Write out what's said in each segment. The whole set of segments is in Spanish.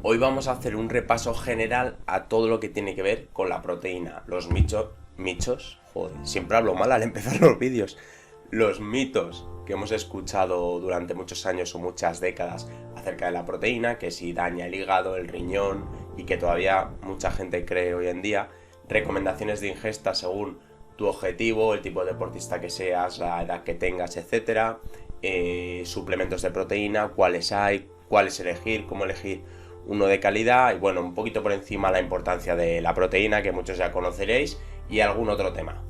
Hoy vamos a hacer un repaso general a todo lo que tiene que ver con la proteína, los mitos, joder, siempre hablo mal al empezar los vídeos, los mitos que hemos escuchado durante muchos años o muchas décadas acerca de la proteína, que si daña el hígado, el riñón y que todavía mucha gente cree hoy en día, recomendaciones de ingesta según tu objetivo, el tipo de deportista que seas, la edad que tengas, etcétera, suplementos de proteína, cuáles hay, cuáles elegir, cómo elegir uno de calidad y bueno, un poquito por encima la importancia de la proteína que muchos ya conoceréis y algún otro tema.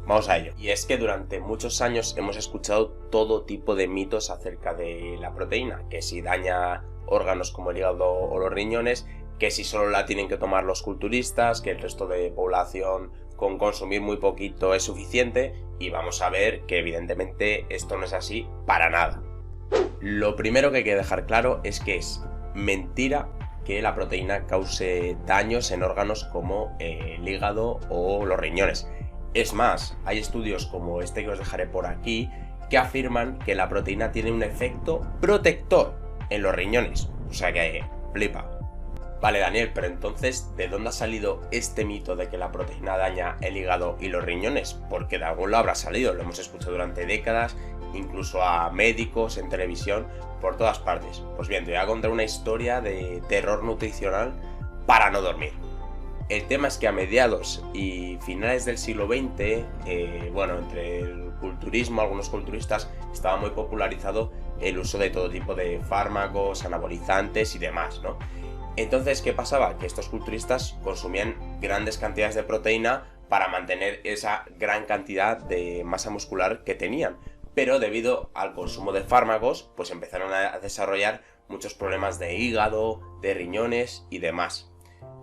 Vamos a ello. Y es que durante muchos años hemos escuchado todo tipo de mitos acerca de la proteína, que si daña órganos como el hígado o los riñones, que si solo la tienen que tomar los culturistas, que el resto de población con consumir muy poquito es suficiente y vamos a ver que evidentemente esto no es así para nada. Lo primero que hay que dejar claro es que es mentira que la proteína cause daños en órganos como el hígado o los riñones. Es más, hay estudios como este que os dejaré por aquí que afirman que la proteína tiene un efecto protector en los riñones. O sea que flipa. Vale, Daniel, pero entonces, ¿de dónde ha salido este mito de que la proteína daña el hígado y los riñones? Porque de algún lado habrá salido, lo hemos escuchado durante décadas, incluso a médicos en televisión, por todas partes. Pues bien, te voy a contar una historia de terror nutricional para no dormir. El tema es que a mediados y finales del siglo XX, entre el culturismo, algunos culturistas, estaba muy popularizado el uso de todo tipo de fármacos, anabolizantes y demás, ¿no? Entonces, ¿qué pasaba? Que estos culturistas consumían grandes cantidades de proteína para mantener esa gran cantidad de masa muscular que tenían. Pero debido al consumo de fármacos, pues empezaron a desarrollar muchos problemas de hígado, de riñones y demás.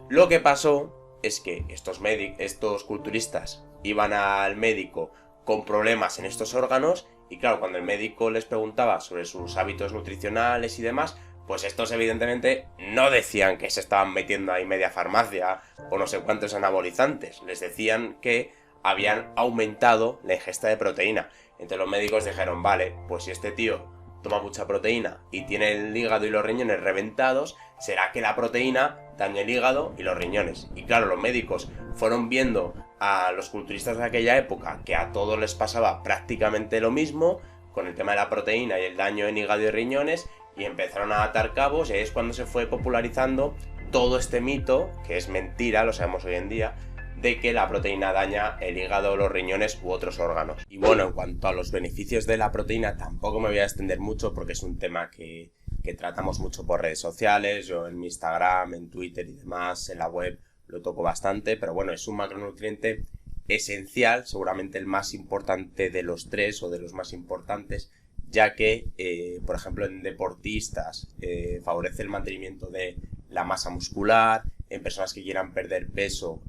Lo que pasó es que estos culturistas iban al médico con problemas en estos órganos y claro, cuando el médico les preguntaba sobre sus hábitos nutricionales y demás, pues estos evidentemente no decían que se estaban metiendo ahí media farmacia o no sé cuántos anabolizantes, les decían que habían aumentado la ingesta de proteína. Entonces los médicos dijeron, vale, pues si este tío toma mucha proteína y tiene el hígado y los riñones reventados, será que la proteína daña el hígado y los riñones. Y claro, los médicos fueron viendo a los culturistas de aquella época que a todos les pasaba prácticamente lo mismo con el tema de la proteína y el daño en hígado y riñones y empezaron a atar cabos y ahí es cuando se fue popularizando todo este mito, que es mentira, lo sabemos hoy en día, de que la proteína daña el hígado, los riñones u otros órganos. Y bueno, en cuanto a los beneficios de la proteína, tampoco me voy a extender mucho porque es un tema que tratamos mucho por redes sociales, yo en mi Instagram, en Twitter y demás, en la web lo toco bastante, pero bueno, es un macronutriente esencial, seguramente el más importante de los tres o de los más importantes, ya que, por ejemplo, en deportistas favorece el mantenimiento de la masa muscular, en personas que quieran perder peso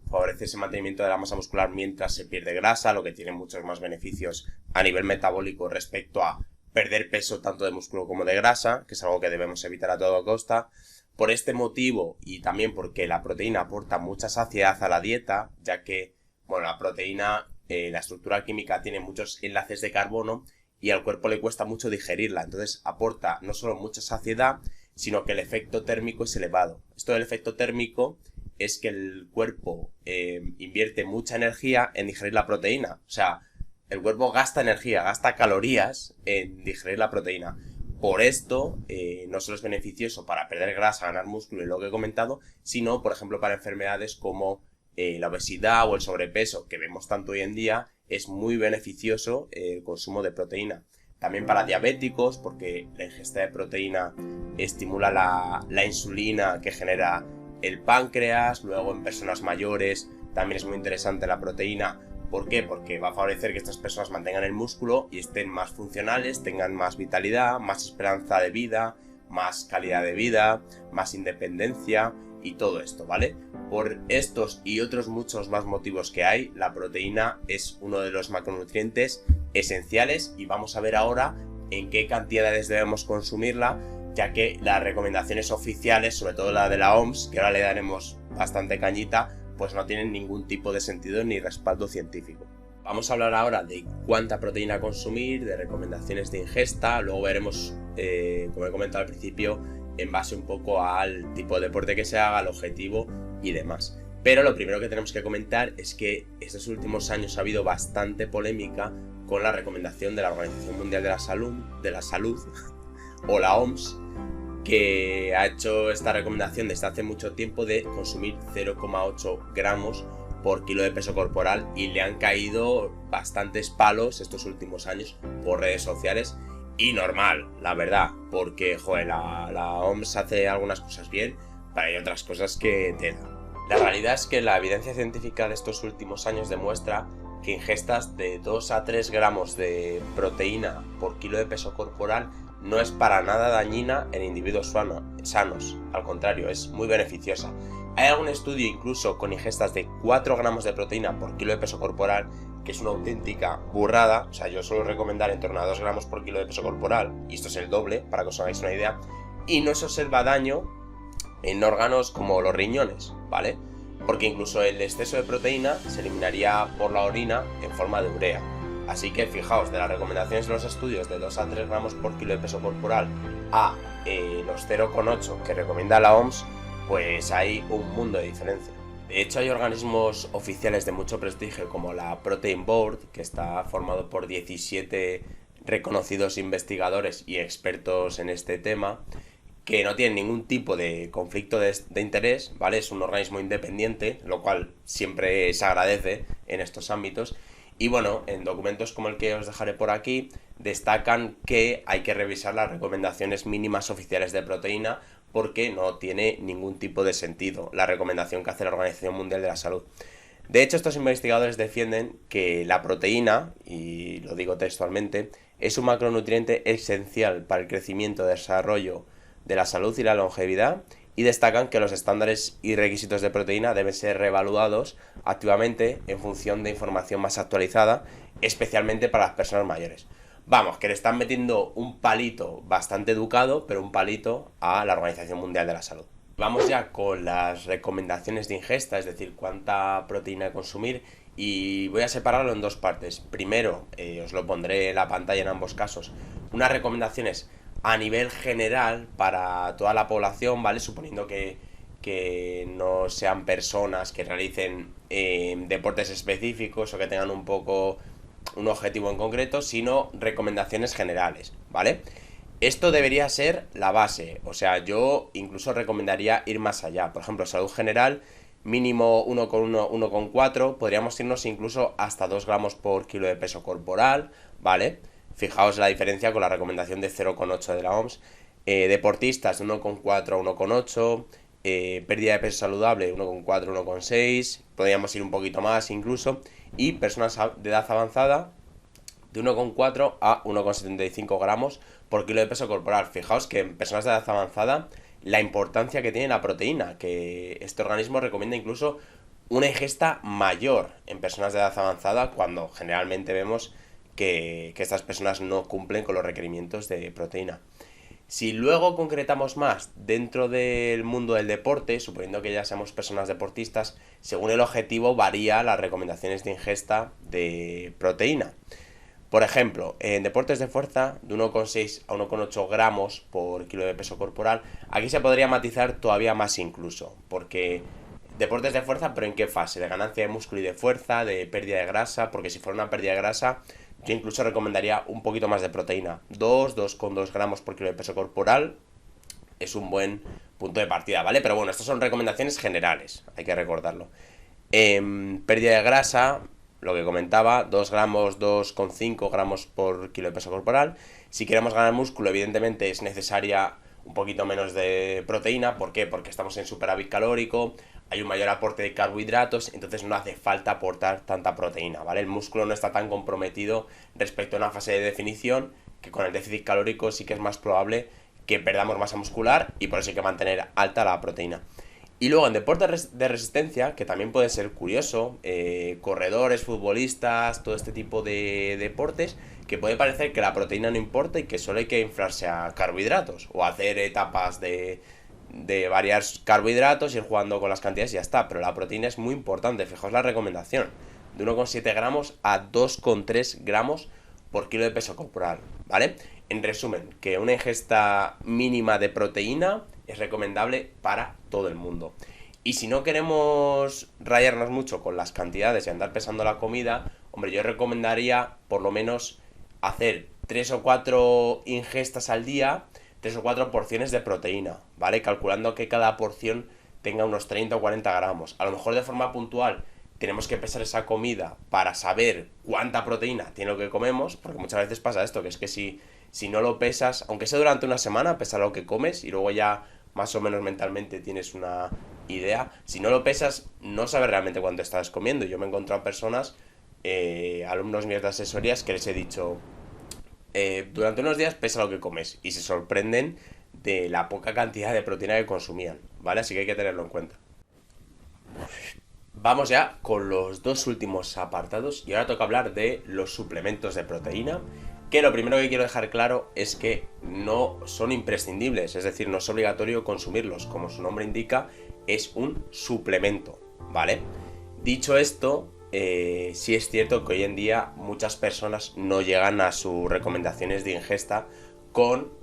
favorece ese mantenimiento de la masa muscular mientras se pierde grasa, lo que tiene muchos más beneficios a nivel metabólico respecto a perder peso tanto de músculo como de grasa, que es algo que debemos evitar a toda costa. Por este motivo y también porque la proteína aporta mucha saciedad a la dieta, ya que, la proteína, la estructura química tiene muchos enlaces de carbono y al cuerpo le cuesta mucho digerirla, entonces aporta no solo mucha saciedad, sino que el efecto térmico es elevado. Esto del efecto térmico es que el cuerpo invierte mucha energía en digerir la proteína, o sea, el cuerpo gasta energía, gasta calorías en digerir la proteína. Por esto, no solo es beneficioso para perder grasa, ganar músculo y lo que he comentado, sino, por ejemplo, para enfermedades como la obesidad o el sobrepeso, que vemos tanto hoy en día, es muy beneficioso el consumo de proteína. También para diabéticos, porque la ingesta de proteína estimula la insulina que genera el páncreas. Luego en personas mayores también es muy interesante la proteína. ¿Por qué? Porque va a favorecer que estas personas mantengan el músculo y estén más funcionales, tengan más vitalidad, más esperanza de vida, más calidad de vida, más independencia y todo esto, ¿vale? Por estos y otros muchos más motivos que hay, la proteína es uno de los macronutrientes esenciales y vamos a ver ahora en qué cantidades debemos consumirla, ya que las recomendaciones oficiales, sobre todo la de la OMS, que ahora le daremos bastante cañita, pues no tienen ningún tipo de sentido ni respaldo científico. Vamos a hablar ahora de cuánta proteína consumir, de recomendaciones de ingesta, luego veremos, como he comentado al principio, en base un poco al tipo de deporte que se haga, al objetivo y demás. Pero lo primero que tenemos que comentar es que estos últimos años ha habido bastante polémica con la recomendación de la Organización Mundial de la Salud o la OMS, que ha hecho esta recomendación desde hace mucho tiempo de consumir 0,8 gramos por kilo de peso corporal, y le han caído bastantes palos estos últimos años por redes sociales, y normal, la verdad, porque joder, la OMS hace algunas cosas bien, pero hay otras cosas que tela. La realidad es que la evidencia científica de estos últimos años demuestra que ingestas de 2 a 3 gramos de proteína por kilo de peso corporal no es para nada dañina en individuos sanos, al contrario, es muy beneficiosa. Hay algún estudio incluso con ingestas de 4 gramos de proteína por kilo de peso corporal, que es una auténtica burrada. O sea, yo suelo recomendar en torno a 2 gramos por kilo de peso corporal, y esto es el doble, para que os hagáis una idea, y no se observa daño en órganos como los riñones, ¿vale? Porque incluso el exceso de proteína se eliminaría por la orina en forma de urea. Así que fijaos, de las recomendaciones de los estudios de 2 a 3 gramos por kilo de peso corporal a los 0,8 que recomienda la OMS, pues hay un mundo de diferencia. De hecho, hay organismos oficiales de mucho prestigio como la Protein Board, que está formado por 17 reconocidos investigadores y expertos en este tema, que no tienen ningún tipo de conflicto de interés, ¿vale? Es un organismo independiente, lo cual siempre se agradece en estos ámbitos. Y bueno, en documentos como el que os dejaré por aquí, destacan que hay que revisar las recomendaciones mínimas oficiales de proteína, porque no tiene ningún tipo de sentido la recomendación que hace la Organización Mundial de la Salud. De hecho, estos investigadores defienden que la proteína, y lo digo textualmente, es un macronutriente esencial para el crecimiento y desarrollo de la salud y la longevidad, y destacan que los estándares y requisitos de proteína deben ser reevaluados activamente en función de información más actualizada, especialmente para las personas mayores. Vamos, que le están metiendo un palito bastante educado, pero un palito a la Organización Mundial de la Salud. Vamos ya con las recomendaciones de ingesta, es decir, cuánta proteína consumir, y voy a separarlo en dos partes. Primero, os lo pondré en la pantalla en ambos casos, unas recomendaciones a nivel general para toda la población, ¿vale? Suponiendo que no sean personas que realicen deportes específicos o que tengan un poco un objetivo en concreto, sino recomendaciones generales, ¿vale? Esto debería ser la base, o sea, yo incluso recomendaría ir más allá. Por ejemplo, salud general, mínimo 1,1, 1,4, podríamos irnos incluso hasta 2 gramos por kilo de peso corporal, ¿vale? Fijaos la diferencia con la recomendación de 0,8 de la OMS. Deportistas de 1,4 a 1,8, pérdida de peso saludable 1,4 a 1,6, podríamos ir un poquito más incluso, y personas de edad avanzada de 1,4 a 1,75 gramos por kilo de peso corporal. Fijaos que en personas de edad avanzada la importancia que tiene la proteína, que este organismo recomienda incluso una ingesta mayor en personas de edad avanzada, cuando generalmente vemos que estas personas no cumplen con los requerimientos de proteína. Si luego concretamos más dentro del mundo del deporte, suponiendo que ya seamos personas deportistas, según el objetivo varía las recomendaciones de ingesta de proteína. Por ejemplo, en deportes de fuerza, de 1,6 a 1,8 gramos por kilo de peso corporal, aquí se podría matizar todavía más incluso, porque deportes de fuerza, pero ¿en qué fase? De ganancia de músculo y de fuerza, de pérdida de grasa, porque si fuera una pérdida de grasa, yo incluso recomendaría un poquito más de proteína. 2,2 gramos por kilo de peso corporal es un buen punto de partida, ¿vale? Pero bueno, estas son recomendaciones generales, hay que recordarlo. Pérdida de grasa, lo que comentaba, 2 gramos, 2,5 gramos por kilo de peso corporal. Si queremos ganar músculo, evidentemente es necesaria un poquito menos de proteína. ¿Por qué? Porque estamos en superávit calórico, hay un mayor aporte de carbohidratos, entonces no hace falta aportar tanta proteína, ¿vale? El músculo no está tan comprometido respecto a una fase de definición, que con el déficit calórico sí que es más probable que perdamos masa muscular, y por eso hay que mantener alta la proteína. Y luego en deportes de resistencia, que también puede ser curioso, corredores, futbolistas, todo este tipo de deportes, que puede parecer que la proteína no importa y que solo hay que inflarse a carbohidratos o hacer etapas de varios carbohidratos, ir jugando con las cantidades y ya está. Pero la proteína es muy importante. Fijaos la recomendación, de 1,7 gramos a 2,3 gramos por kilo de peso corporal, ¿vale? En resumen, que una ingesta mínima de proteína es recomendable para todo el mundo. Y si no queremos rayarnos mucho con las cantidades y andar pesando la comida, hombre, yo recomendaría por lo menos hacer 3 o 4 ingestas al día, 3 o 4 porciones de proteína, ¿vale? Calculando que cada porción tenga unos 30 o 40 gramos. A lo mejor de forma puntual tenemos que pesar esa comida para saber cuánta proteína tiene lo que comemos, porque muchas veces pasa esto, que es que si no lo pesas, aunque sea durante una semana, pesa lo que comes y luego ya más o menos mentalmente tienes una idea. Si no lo pesas, no sabes realmente cuánto estás comiendo. Yo me he encontrado personas, alumnos míos de asesorías, que les he dicho, durante unos días pesa lo que comes y se sorprenden de la poca cantidad de proteína que consumían, ¿vale? Así que hay que tenerlo en cuenta. Vamos ya con los dos últimos apartados y ahora toca hablar de los suplementos de proteína, que lo primero que quiero dejar claro es que no son imprescindibles, es decir, no es obligatorio consumirlos, como su nombre indica, es un suplemento, ¿vale? Dicho esto, sí es cierto que hoy en día muchas personas no llegan a sus recomendaciones de ingesta con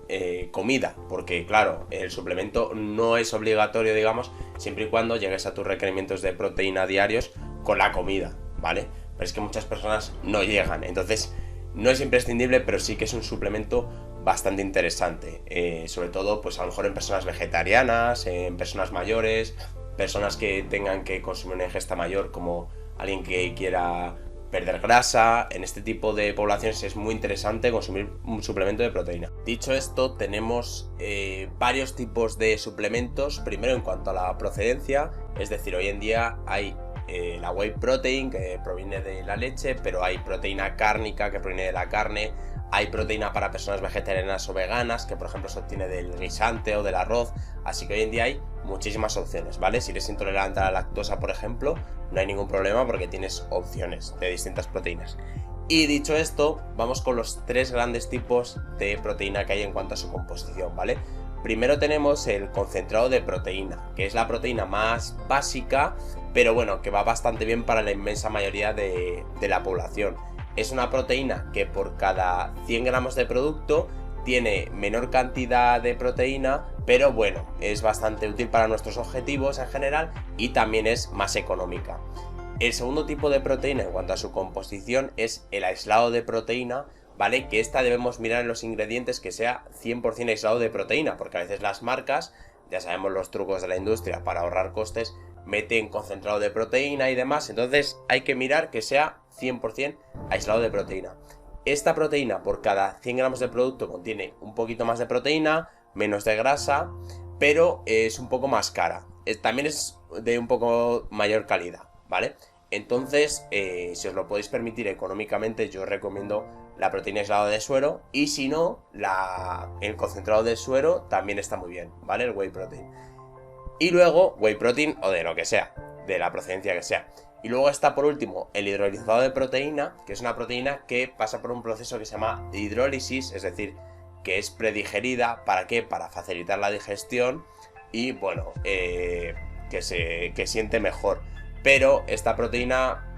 comida, porque claro, el suplemento no es obligatorio, digamos, siempre y cuando llegues a tus requerimientos de proteína diarios con la comida, ¿vale? Pero es que muchas personas no llegan, entonces no es imprescindible, pero sí que es un suplemento bastante interesante, sobre todo pues a lo mejor en personas vegetarianas, en personas mayores, personas que tengan que consumir una ingesta mayor, como alguien que quiera perder grasa. En este tipo de poblaciones es muy interesante consumir un suplemento de proteína. Dicho esto, tenemos varios tipos de suplementos. Primero, en cuanto a la procedencia, es decir, hoy en día hay la whey protein, que proviene de la leche, pero hay proteína cárnica, que proviene de la carne. Hay proteína para personas vegetarianas o veganas, que por ejemplo se obtiene del guisante o del arroz. Así que hoy en día hay muchísimas opciones, ¿vale? Si eres intolerante a la lactosa, por ejemplo, no hay ningún problema porque tienes opciones de distintas proteínas. Y dicho esto, vamos con los tres grandes tipos de proteína que hay en cuanto a su composición, ¿vale? Primero tenemos el concentrado de proteína, que es la proteína más básica, pero bueno, que va bastante bien para la inmensa mayoría de la población. Es una proteína que por cada 100 gramos de producto tiene menor cantidad de proteína, pero bueno, es bastante útil para nuestros objetivos en general y también es más económica. El segundo tipo de proteína en cuanto a su composición es el aislado de proteína, ¿vale? Que esta debemos mirar en los ingredientes que sea 100% aislado de proteína, porque a veces las marcas, ya sabemos los trucos de la industria para ahorrar costes, meten concentrado de proteína y demás, entonces hay que mirar que sea 100% aislado de proteína. Esta proteína por cada 100 gramos de producto contiene un poquito más de proteína, menos de grasa, pero es un poco más cara. También es de un poco mayor calidad, ¿vale? Entonces, si os lo podéis permitir económicamente, yo os recomiendo la proteína aislada de suero, y si no, el concentrado de suero también está muy bien, ¿vale? El whey protein. Y luego, whey protein o de lo que sea, de la procedencia que sea. Y luego está por último el hidrolizado de proteína, que es una proteína que pasa por un proceso que se llama hidrólisis, es decir, que es predigerida. ¿Para qué? Para facilitar la digestión y bueno, que siente mejor. Pero esta proteína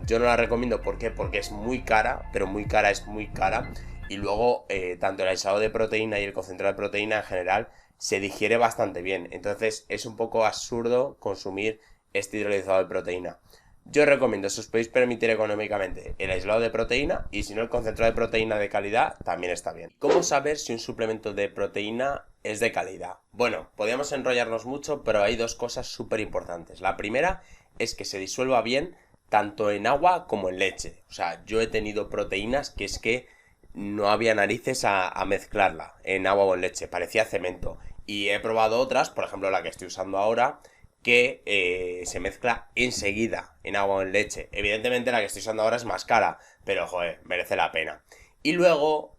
yo no la recomiendo. ¿Por qué? Porque es muy cara, pero muy cara es muy cara. Y luego tanto el aislado de proteína y el concentrado de proteína en general se digiere bastante bien. Entonces es un poco absurdo consumir este hidrolizado de proteína. Yo os recomiendo, si os podéis permitir económicamente, el aislado de proteína, y si no, el concentrado de proteína de calidad también está bien. ¿Cómo saber si un suplemento de proteína es de calidad? Bueno, podríamos enrollarnos mucho, pero hay dos cosas súper importantes. La primera es que se disuelva bien tanto en agua como en leche. O sea, yo he tenido proteínas que es que no había narices a mezclarla en agua o en leche, parecía cemento. Y he probado otras, por ejemplo la que estoy usando ahora, que se mezcla enseguida en agua o en leche. Evidentemente la que estoy usando ahora es más cara, pero joder, merece la pena. Y luego,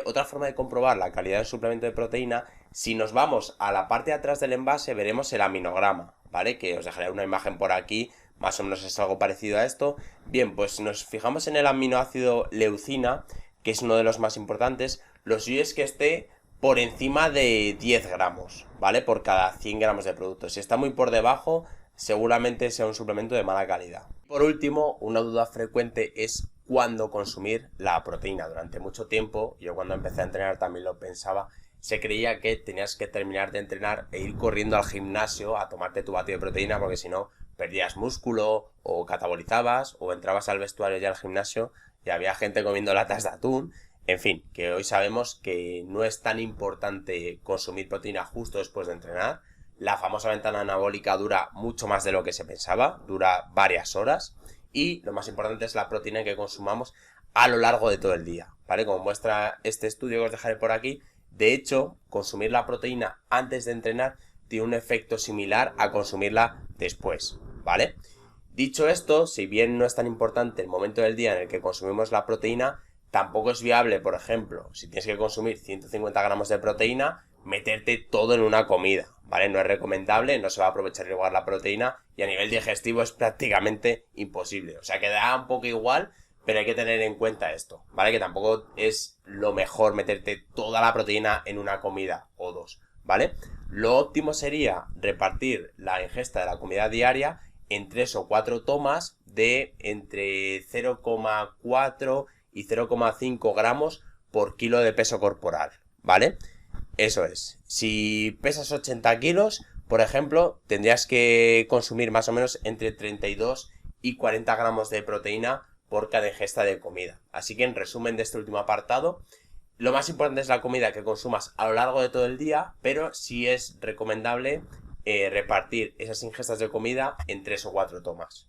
otra forma de comprobar la calidad del suplemento de proteína, si nos vamos a la parte de atrás del envase veremos el aminograma, ¿vale? Que os dejaré una imagen por aquí, más o menos es algo parecido a esto. Bien, pues si nos fijamos en el aminoácido leucina, que es uno de los más importantes, lo suyo es que esté por encima de 10 gramos, ¿vale? Por cada 100 gramos de producto. Si está muy por debajo, seguramente sea un suplemento de mala calidad. Por último, una duda frecuente es cuándo consumir la proteína. Durante mucho tiempo, yo cuando empecé a entrenar también lo pensaba, se creía que tenías que terminar de entrenar e ir corriendo al gimnasio a tomarte tu batido de proteína, porque si no perdías músculo o catabolizabas o entrabas al vestuario ya al gimnasio y había gente comiendo latas de atún. En fin, que hoy sabemos que no es tan importante consumir proteína justo después de entrenar. La famosa ventana anabólica dura mucho más de lo que se pensaba, dura varias horas, y lo más importante es la proteína que consumamos a lo largo de todo el día, ¿vale? Como muestra este estudio que os dejaré por aquí, de hecho, consumir la proteína antes de entrenar tiene un efecto similar a consumirla después, ¿vale? Dicho esto, si bien no es tan importante el momento del día en el que consumimos la proteína, tampoco es viable, por ejemplo, si tienes que consumir 150 gramos de proteína, meterte todo en una comida, ¿vale? No es recomendable, no se va a aprovechar igual la proteína y a nivel digestivo es prácticamente imposible. O sea, queda un poco igual, pero hay que tener en cuenta esto, ¿vale? Que tampoco es lo mejor meterte toda la proteína en una comida o dos, ¿vale? Lo óptimo sería repartir la ingesta de la comida diaria en 3 o 4 tomas de entre 0,4 y 0,5 gramos por kilo de peso corporal, ¿vale? Eso es. Si pesas 80 kilos, por ejemplo, tendrías que consumir más o menos entre 32 y 40 gramos de proteína por cada ingesta de comida. Así que en resumen de este último apartado, lo más importante es la comida que consumas a lo largo de todo el día, pero sí es recomendable repartir esas ingestas de comida en 3 o 4 tomas.